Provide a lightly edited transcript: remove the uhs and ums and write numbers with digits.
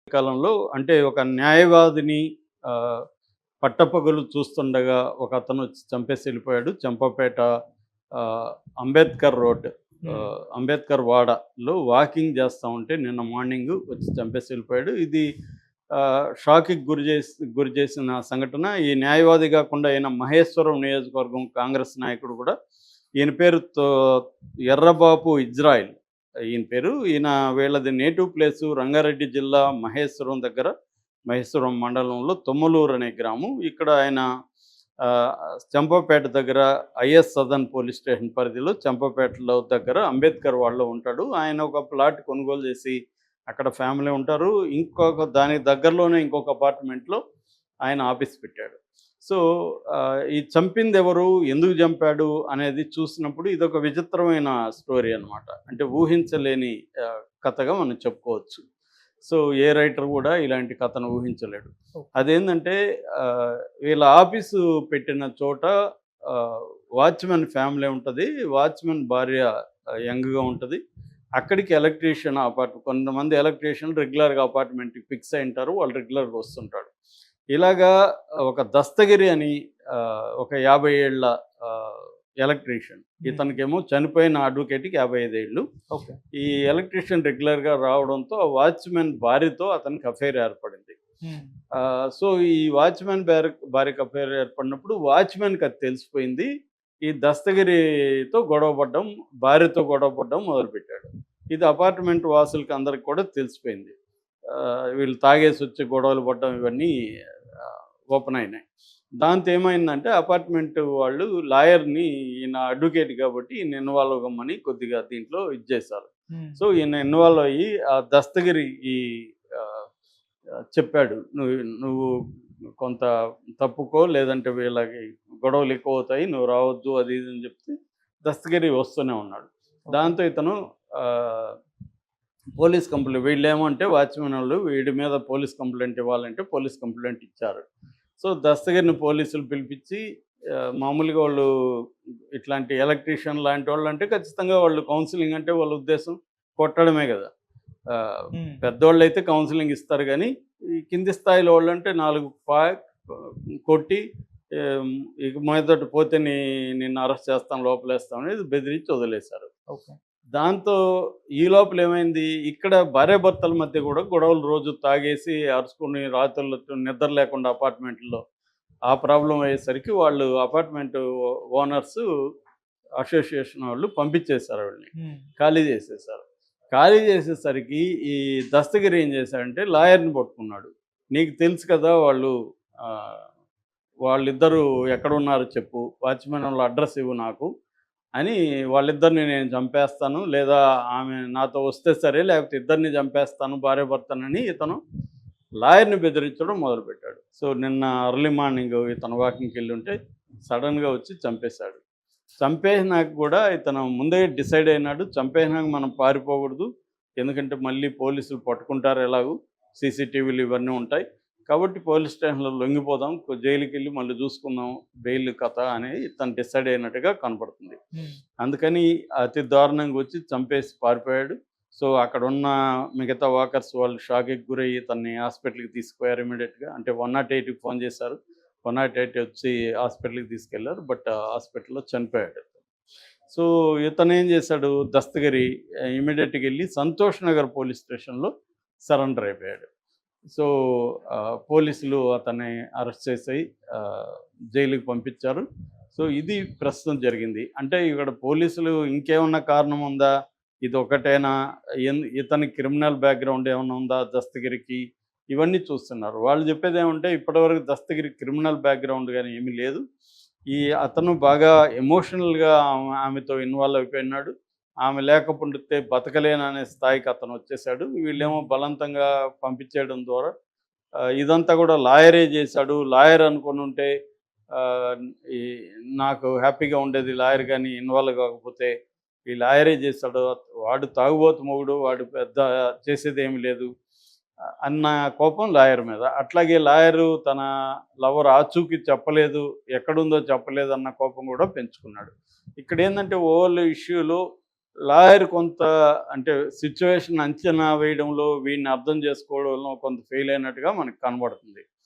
కాలంలో అంటే ఒక న్యాయవాదిని పట్టపగలు చూస్తుండగా ఒక అతను వచ్చి చంపేసి వెళ్ళిపోయాడు. చంపపేట అంబేద్కర్ రోడ్, హ్మ్. అంబేద్కర్ వాడలో వాకింగ్ చేస్తా ఉంటే నిన్న మార్నింగ్ వచ్చి చంపేసి వెళ్ళిపోయాడు. ఇది షాక్‌కి గురి చేసిన సంఘటన. ఈ న్యాయవాది కాకుండా ఈయన మహేశ్వరం నియోజకవర్గం కాంగ్రెస్ నాయకుడు కూడా. ఈయన పేరు ఎర్రబాపు ఇజ్రాయిల్. ఈయన పేరు. వీళ్ళది నేటివ్ ప్లేసు రంగారెడ్డి జిల్లా మహేశ్వరం దగ్గర, మహేశ్వరం మండలంలో తొమ్మలూరు అనే గ్రామం. ఇక్కడ ఆయన ఆహ్, చంపపేట దగ్గర ఐఎస్ సదర్న్ పోలీస్ స్టేషన్ పరిధిలో చంపపేటలో దగ్గర అంబేద్కర్ వాడలో ఉంటాడు. ఆయన ఒక ప్లాట్ కొనుగోలు చేసి అక్కడ ఫ్యామిలీ ఉంటారు. దానికి దగ్గరలోనే ఇంకొక అపార్ట్మెంట్‌లో ఆయన ఆఫీస్ పెట్టాడు. సో, ఈ చంపిందెవరు? ఎందుకు చంపాడు? అనేది చూసినప్పుడు ఇదొక విచిత్రమైన స్టోరీ అనమాట. అంటే ఊహించలేని కథగా మనం చెప్పుకోవచ్చు. సో, ఏ రైటర్ కూడా ఇలాంటి కథను ఊహించలేడు. ఓకే. అదేందంటే వీళ్ళ ఆఫీసు పెట్టిన చోట ఆహ్, వాచ్‌మెన్ ఫ్యామిలీ ఉంటది. వాచ్‌మెన్ భార్య యంగ్‌గా ఉంటది. అక్కడికి కొంతమంది ఎలక్ట్రీషియన్‌లు రెగ్యులర్‌గా అపార్ట్మెంట్‌కి ఫిక్స్ అయ్యుంటారు. వాళ్ళు రెగ్యులర్‌గా వస్తుంటాడు. ఇలాగా ఒక దస్తగిరి అని ఒక 50 ఏళ్ల ఆహ్, ఎలక్ట్రీషియన్. ఇతనికేమో చనిపోయిన అడ్వకేట్‌కి 55 ఏళ్ళు. ఓకే. ఈ ఎలక్ట్రీషియన్ రెగ్యులర్‌గా రావడంతో ఆ వాచ్‌మెన్ భార్యతో అతనికి అఫైర్ ఏర్పడింది. హ్మ్. సో, ఈ వాచ్‌మెన్ భార్యకి అఫైర్ ఏర్పడినప్పుడు వాచ్‌మెన్‌కి అది తెలిసిపోయింది. ఈ దస్తగిరితో గొడవ పడ్డం, భార్యతో గొడవ పడ్డం మొదలుపెట్టాడు. ఇది అపార్ట్మెంట్ వాసులకి అందరికి కూడా తెలిసిపోయింది. వీళ్ళు తాగేసొచ్చి గొడవలు పడ్డం ఇవన్నీ ఆహ్, ఓపెన్ అయినాయి. దాంతో ఏమైందంటే అపార్ట్మెంట్ వాళ్ళు లాయర్‌ని, ఈయన అడ్వకేట్ కాబట్టి ఈయన ఇన్వాల్వ్ కమ్మని కొద్దిగా దీంట్లో ఇది చేశారు. హ్మ్. సో, ఈయన ఇన్వాల్వ్ అయ్యి ఆ దస్తగిరి ఆహ్, చెప్పాడు. "నువ్వు నువ్వు కొంత తప్పుకో, లేదంటే వీళ్ళకి గొడవలు ఎక్కువవుతాయి. నువ్వు రావద్దు" అది ఇది అని చెప్తే దస్తగిరి వస్తూనే ఉన్నాడు. ఓకే. దాంతో ఇతను ఆహ్, పోలీస్ కంప్లెయింట్, వీళ్ళేమంటే వాచ్‌మెనోళ్ళు వీడి మీద పోలీస్ కంప్లెయింట్ ఇవ్వాలంటే పోలీస్ కంప్లెయింట్ ఇచ్చారు. సో, దస్తగిరిని పోలీసులు పిలిపించి మామూలుగా వాళ్ళు ఇట్లాంటి ఎలక్ట్రీషియన్ లాంటోళ్ళంటే ఖచ్చితంగా వాళ్ళు కౌన్సెలింగ్ అంటే వాళ్ళ ఉద్దేశం కొట్టడమే గదా! ఆహ్, హ్మ్. పెద్దోళ్ళైతే కౌన్సెలింగ్ ఇస్తారు గానీ, ఈ కింది స్థాయిలో వాళ్ళంటే 4 కొట్టి ఆహ్, ఇక మీదట పోతే నిన్ను అరెస్ట్ చేస్తాం, లోపలేస్తాం అనేది బెదిరించి వదిలేశారు. ఓకే. దాంతో ఈ లోపల ఏమైంది, ఇక్కడ భార్యాభర్తల మధ్య గూడా గొడవలు రోజు తాగేసి అరుచుకొని రాత్రుళ్ళు నిద్ర లేకుండా అపార్ట్మెంట్‌లో ఆ ప్రాబ్లమ్ అయ్యేసరికి వాళ్ళు అపార్ట్మెంట్ ఓనర్సు అసోసియేషన్ వాళ్ళు పంపించేశారు ఆవిడని. హ్మ్. ఖాళీ చేసేశారు. ఖాళీ చేసేసరికి ఈ దస్తగిరి ఏం చేశాడంటే లాయర్‌ని పట్టుకున్నాడు. "నీకు తెలుసు కదా ఆహ్, వాళ్ళిద్దరూ ఎక్కడున్నారో చెప్పు. వాచ్‌మెనోళ్ళ అడ్రెస్ ఇవ్వు నాకు" అని. వాళ్ళిద్దరిని నేను చంపేస్తాను, లేదా ఆమె నాతో వస్తే సరే, లేకపోతే ఇద్దరిని చంపేస్తాను భార్యాభర్తలని ఇతను లాయర్‌ని బెదిరించడం మొదలుపెట్టాడు. సో, నిన్న ఎర్లీ మార్నింగ్ ఇతను వాకింగ్‌కెళ్ళుంటే సడెన్‌గా వచ్చి చంపేశాడు. చంపేసినాక కూడా ఇతను ముందే డిసైడ్ అయినాడు. చంపేసినాక మనం పారిపోకూడదు. ఎందుకంటే మళ్ళీ పోలీసులు పట్టుకుంటారు ఎలాగూ. సీసీటీవీలు ఇవన్నీ ఉంటాయి. కాబట్టి పోలీస్ స్టేషన్‌లో లొంగిపోదాం. జైలుకెళ్ళి మళ్ళీ చూసుకుందాం బెయిల్ కథ అని ఇతను డిసైడ్ అయినట్టుగా కనపడుతుంది. హ్మ్. అందుకని అతి దారుణంగా వచ్చి చంపేసి పారిపోయాడు. సో, అక్కడున్న మిగతా వాకర్స్ వాళ్ళు షాక్‌కి గురయ్యి ఇతన్ని హాస్పిటల్‌కి తీసుకుపోయారు ఇమ్మీడియేట్‌గా. అంటే 108కి ఫోన్ చేశారు. 108 వచ్చి హాస్పిటల్‌కి తీసుకెళ్లారు. బట్ హాస్పిటల్‌లో చనిపోయాడు. సో, ఇతనేం చేశాడు దస్తగిరి, ఇమ్మీడియేట్‌గా ఎళ్లి సంతోష్ నగర్ పోలీస్ స్టేషన్‌లో సరెండర్ అయిపోయాడు. సో, పోలీసులు అతన్ని అరెస్ట్ చేసి ఆహ్, జైలుకి పంపించారు. సో, ఇది ప్రస్తుతం జరిగింది. అంటే ఇక్కడ పోలీసులు ఇంకేమన్నా కారణం ఉందా? ఇదొక్కటేనా? ఇతని క్రిమినల్ బ్యాక్‌గ్రౌండ్ ఏమన్నా ఉందా దస్తగిరికి? ఇవన్నీ చూస్తున్నారు. వాళ్ళు చెప్పేదేమంటే ఇప్పటివరకు దస్తగిరి క్రిమినల్ బ్యాక్‌గ్రౌండ్ గాని ఏమీ లేదు. అతను బాగా ఎమోషనల్‌గా ఆమెతో ఇన్వాల్వ్ అయిపోయినాడు. ఆమె లేకపోతే బతకలేననే స్థాయికి అతనొచ్చేసాడు. వీళ్ళేమో హ్మ్. బలవంతంగా పంపించేయడం ద్వారా ఇదంతా కూడా లాయరే చేశాడు. లాయర్ అనుకోనుంటే ఆహ్, ఈ నాకు హ్యాపీగా ఉండేది, లాయర్ గాని ఇన్వాల్వ్ కాకపోతే. ఈ లాయరే చేశాడు. వాడు తాగుబోతు మొగుడు. వాడు పెద్ద చేసేదేమి లేదు అన్న కోపం లాయర్ మీద. అట్లాగే లాయరు తన లవర్ ఆచూకీ చెప్పలేదు, ఎక్కడుందో చెప్పలేదన్న కోపం కూడా పెంచుకున్నాడు. ఇక్కడేందంటే ఓవల్ ఇష్యూలో లాయర్ కొంత అంటే సిట్యుయేషన్ అంచనా వేయడంలో, వీడిని అర్థం చేసుకోవడంలో కొంత ఫెయిల్ అయినట్టుగా మనకు కనబడుతుంది.